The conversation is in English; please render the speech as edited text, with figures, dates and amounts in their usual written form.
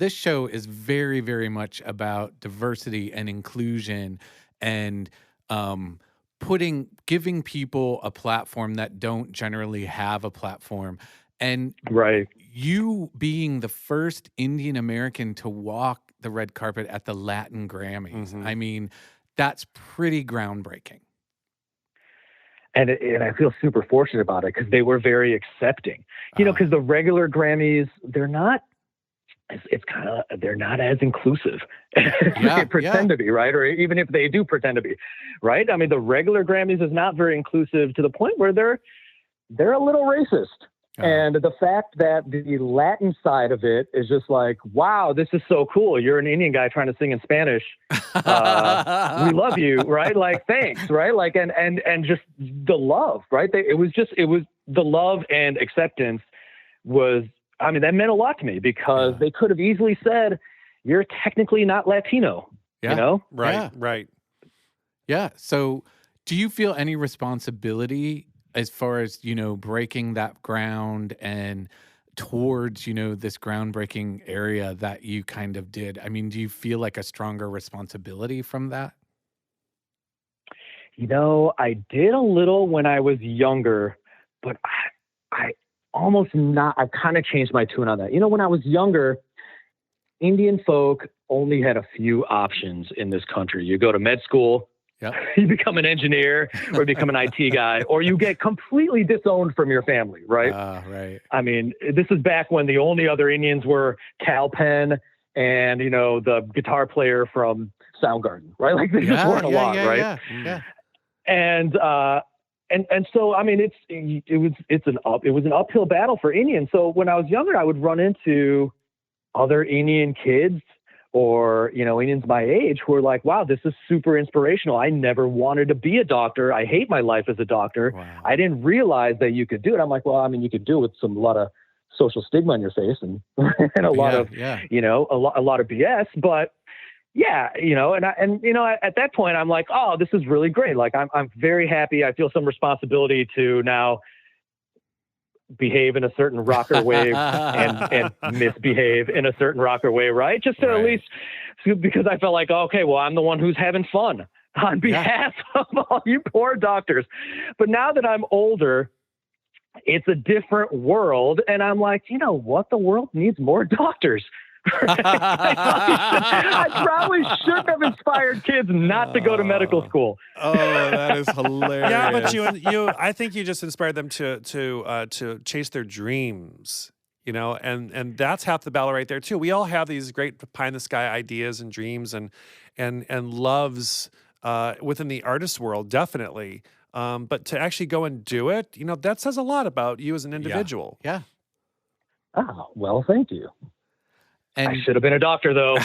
this show is very, very much about diversity and inclusion and giving people a platform that don't generally have a platform. And Right. you being the first Indian American to walk the red carpet at the Latin Grammys, I mean, that's pretty groundbreaking. And I feel super fortunate about it because they were very accepting, because the regular Grammys, they're not as inclusive as they pretend to be, right? Or even if they do pretend to be, right? I mean, the regular Grammys is not very inclusive to the point where they're a little racist. And the fact that the Latin side of it is just like, wow, this is so cool. You're an Indian guy trying to sing in Spanish. We love you, right? Like, thanks, right? Like, and just the love, right? It was the love and acceptance that meant a lot to me because they could have easily said, you're technically not Latino, Right, right. Yeah. So do you feel any responsibility as far as, breaking that ground and towards, this groundbreaking area that you kind of did? I mean, do you feel like a stronger responsibility from that? I did a little when I was younger, but I almost not. I've kind of changed my tune on that. When I was younger, Indian folk only had a few options in this country. You go to med school, you become an engineer or become an IT guy, or you get completely disowned from your family, right? Right. I mean, this is back when the only other Indians were Cal Penn and, the guitar player from Soundgarden, right? Like they just weren't a lot, right? Yeah. And so, I mean, it was an uphill battle for Indians. So when I was younger, I would run into other Indian kids or, Indians my age who were like, wow, this is super inspirational. I never wanted to be a doctor. I hate my life as a doctor. Wow. I didn't realize that you could do it. I'm like, well, I mean, you could do it with a lot of social stigma on your face and, and a lot of BS, but yeah, at that point I'm like, oh, this is really great. Like I'm very happy. I feel some responsibility to now behave in a certain rocker way and misbehave in a certain rocker way, right? Just to at least, because I felt like, okay, well, I'm the one who's having fun on behalf of all you poor doctors. But now that I'm older, it's a different world. And I'm like, you know what? The world needs more doctors. I probably shouldn't have inspired kids not to go to medical school. Oh, that is hilarious. Yeah, but I think you just inspired them to chase their dreams, and that's half the battle right there too. We all have these great pie in the sky ideas and dreams and loves within the artist world, definitely. But to actually go and do it, that says a lot about you as an individual. Yeah. Oh, well, thank you. And I should have been a doctor, though.